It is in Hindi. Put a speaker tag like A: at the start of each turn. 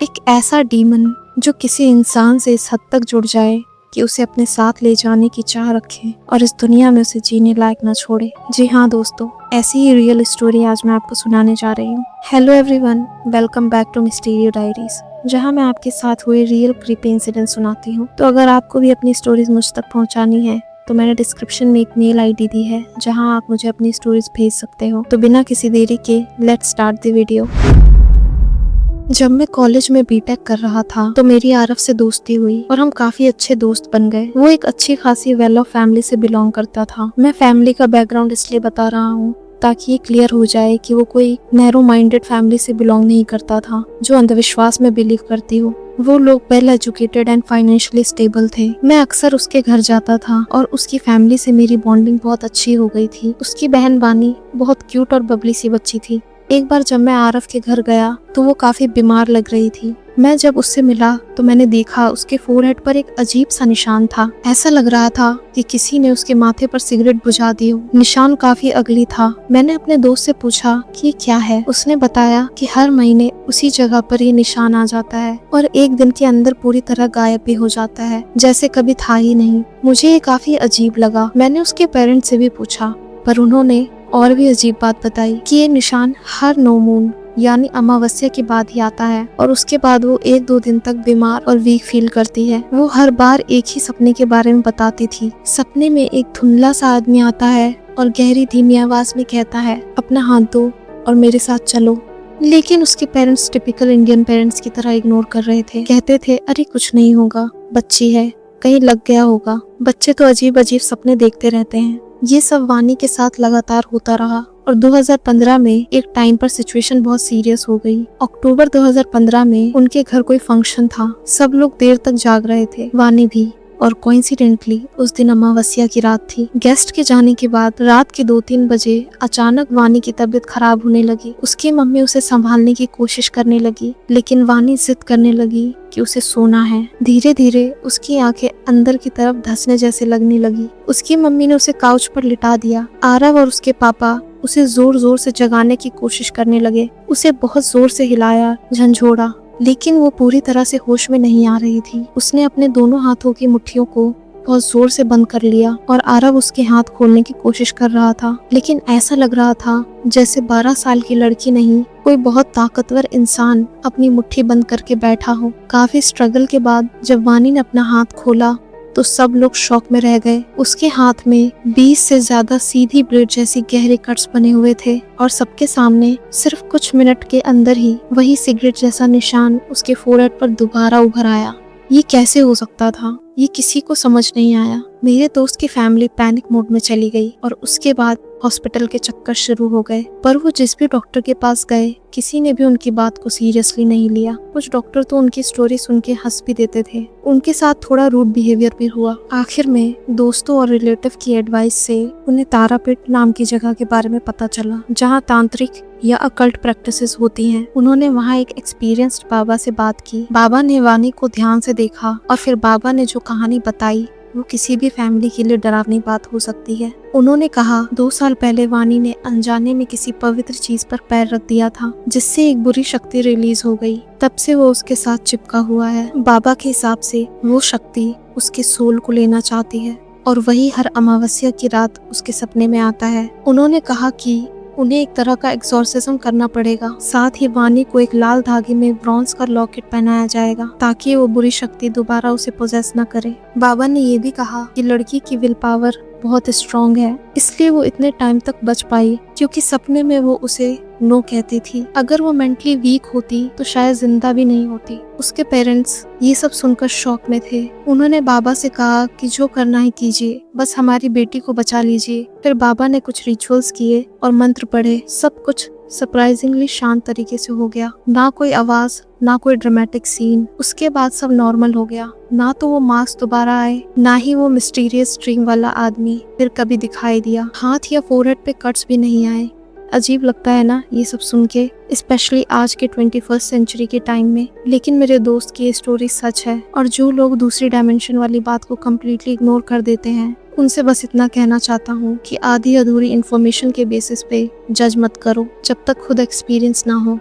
A: एक ऐसा डीमन जो किसी इंसान से इस हद तक जुड़ जाए कि उसे अपने साथ ले जाने की चाह रखे और इस दुनिया में उसे जीने लायक न छोड़े। जी हाँ दोस्तों, ऐसी ही रियल स्टोरी आज मैं आपको सुनाने जा रही हूँ। Hello everyone, welcome back to Mysterio Diaries, जहाँ मैं आपके साथ हुए रियल क्रीपी इंसिडेंट सुनाती हूँ। तो अगर आपको भी अपनी स्टोरीज मुझ तक पहुँचानी है तो मैंने डिस्क्रिप्शन में एक मेल आईडी दी है जहाँ आप मुझे अपनी स्टोरीज भेज सकते हो। तो बिना किसी देरी के लेट्स स्टार्ट द वीडियो। जब मैं कॉलेज में बीटेक कर रहा था तो मेरी आरव से दोस्ती हुई और हम काफी अच्छे दोस्त बन गए। वो एक अच्छी खासी वेल ऑफ फैमिली से बिलोंग करता था। मैं फैमिली का बैकग्राउंड इसलिए बता रहा हूँ ताकि ये क्लियर हो जाए कि वो कोई नैरो माइंडेड फैमिली से बिलोंग नहीं करता था जो अंधविश्वास में बिलीव करती हो। वो लोग well educated and financially stable थे। मैं अक्सर उसके घर जाता था और उसकी फैमिली से मेरी बॉन्डिंग बहुत अच्छी हो गई थी। उसकी बहन वानी बहुत क्यूट और बबली सी बच्ची थी। एक बार जब मैं आरव के घर गया तो वो काफी बीमार लग रही थी। मैं जब उससे मिला तो मैंने देखा उसके फोरहेड पर एक अजीब सा निशान था। ऐसा लग रहा था कि किसी ने उसके माथे पर सिगरेट बुझा दी हो। निशान काफी अगली था। मैंने अपने दोस्त से पूछा कि ये क्या है। उसने बताया कि हर महीने उसी जगह पर ये निशान आ जाता है और एक दिन के अंदर पूरी तरह गायब भी हो जाता है, जैसे कभी था ही नहीं। मुझे ये काफी अजीब लगा। मैंने उसके पेरेंट्स से भी पूछा पर उन्होंने और भी अजीब बात बताई कि ये निशान हर नो मून यानी अमावस्या के बाद ही आता है और उसके बाद वो 1-2 दिन तक बीमार और वीक फील करती है। वो हर बार एक ही सपने के बारे में बताती थी। सपने में एक धुंधला सा आदमी आता है और गहरी धीमी आवाज में कहता है, अपना हाथ दो और मेरे साथ चलो। लेकिन उसके पेरेंट्स टिपिकल इंडियन पेरेंट्स की तरह इग्नोर कर रहे थे। कहते थे, अरे कुछ नहीं होगा, बच्ची है, कहीं लग गया होगा, बच्चे तो अजीब अजीब सपने देखते रहते हैं। ये सब वानी के साथ लगातार होता रहा और 2015 में एक टाइम पर सिचुएशन बहुत सीरियस हो गई। अक्टूबर 2015 में उनके घर कोई फंक्शन था। सब लोग देर तक जाग रहे थे, वानी भी। और कोइंसिडेंटली उस दिन अमावस्या की रात थी। गेस्ट के जाने के बाद रात के 2-3 बजे अचानक वानी की तबीयत खराब होने लगी। उसकी मम्मी उसे संभालने की कोशिश करने लगी लेकिन वानी जिद करने लगी कि उसे सोना है। धीरे धीरे उसकी आंखें अंदर की तरफ धंसने जैसे लगने लगी। उसकी मम्मी ने उसे काउच पर लिटा दिया। आरव और उसके पापा उसे जोर जोर से जगाने की कोशिश करने लगे। उसे बहुत जोर से हिलाया, झंझोड़ा, लेकिन वो पूरी तरह से होश में नहीं आ रही थी। उसने अपने दोनों हाथों की मुट्ठियों को बहुत जोर से बंद कर लिया और आरव उसके हाथ खोलने की कोशिश कर रहा था, लेकिन ऐसा लग रहा था जैसे 12 साल की लड़की नहीं, कोई बहुत ताकतवर इंसान अपनी मुट्ठी बंद करके बैठा हो। काफी स्ट्रगल के बाद जब वानी ने अपना हाथ खोला तो सब लोग शॉक में रह गए। उसके हाथ में 20 से ज्यादा सीधी ब्लेड जैसी गहरे कट्स बने हुए थे और सबके सामने सिर्फ कुछ मिनट के अंदर ही वही सिगरेट जैसा निशान उसके फोरहेड पर दोबारा उभर आया। ये कैसे हो सकता था, ये किसी को समझ नहीं आया। मेरे दोस्त की फैमिली पैनिक मोड में चली गई और उसके बाद हॉस्पिटल के चक्कर शुरू हो गए। पर वो जिस भी डॉक्टर के पास गए किसी ने भी उनकी बात को सीरियसली नहीं लिया। कुछ डॉक्टर तो उनकी स्टोरी सुन के हंस भी देते थे। उनके साथ थोड़ा रूड बिहेवियर भी हुआ। आखिर में दोस्तों और रिलेटिव की एडवाइस से उन्हें तारापीठ नाम की जगह के बारे में पता चला जहाँ तांत्रिक या अकल्ट प्रैक्टिसेस होती हैं। उन्होंने वहाँ एक एक्सपीरियंस्ड बाबा से बात की। बाबा ने वानी को ध्यान से देखा और फिर बाबा ने जो कहानी बताई वो किसी भी फैमिली के लिए डरावनी बात हो सकती है। उन्होंने कहा 2 साल पहले वानी ने अनजाने में किसी पवित्र चीज पर पैर रख दिया था जिससे एक बुरी शक्ति रिलीज हो गई। तब से वो उसके साथ चिपका हुआ है। बाबा के हिसाब से वो शक्ति उसके सोल को लेना चाहती है और वही हर अमावस्या की रात उसके सपने में आता है। उन्होंने कहा कि उन्हें एक तरह का एक्सोर्सिज्म करना पड़ेगा। साथ ही वानी को एक लाल धागे में ब्रॉन्ज का लॉकेट पहनाया जाएगा ताकि वो बुरी शक्ति दोबारा उसे पोजेस न करे। बाबा ने ये भी कहा कि लड़की की विल पावर बहुत स्ट्रॉन्ग है, इसलिए वो इतने टाइम तक बच पाई क्योंकि सपने में वो उसे नो कहती थी। अगर वो मेंटली वीक होती तो शायद जिंदा भी नहीं होती। उसके पेरेंट्स ये सब सुनकर शॉक में थे। उन्होंने बाबा से कहा कि जो करना है कीजिए, बस हमारी बेटी को बचा लीजिए। फिर बाबा ने कुछ रिचुअल्स किए और मंत्र पढ़े। सब कुछ सरप्राइजिंगली शांत तरीके से हो गया। ना कोई आवाज, ना कोई ड्रामेटिक सीन। उसके बाद सब नॉर्मल हो गया। ना तो वो मास्क दोबारा आए, ना ही वो मिस्टीरियस ड्रीम वाला आदमी फिर कभी दिखाई दिया। हाथ या फोरहेड पे कट्स भी नहीं आए। अजीब लगता है ना ये सब सुन के, स्पेशली आज के 21st सेंचुरी के टाइम में। लेकिन मेरे दोस्त की ये स्टोरी सच है और जो लोग दूसरी डायमेंशन वाली बात को कम्प्लीटली इग्नोर कर देते हैं उनसे बस इतना कहना चाहता हूँ कि आधी अधूरी इन्फॉर्मेशन के बेसिस पे जज मत करो जब तक खुद एक्सपीरियंस ना हो।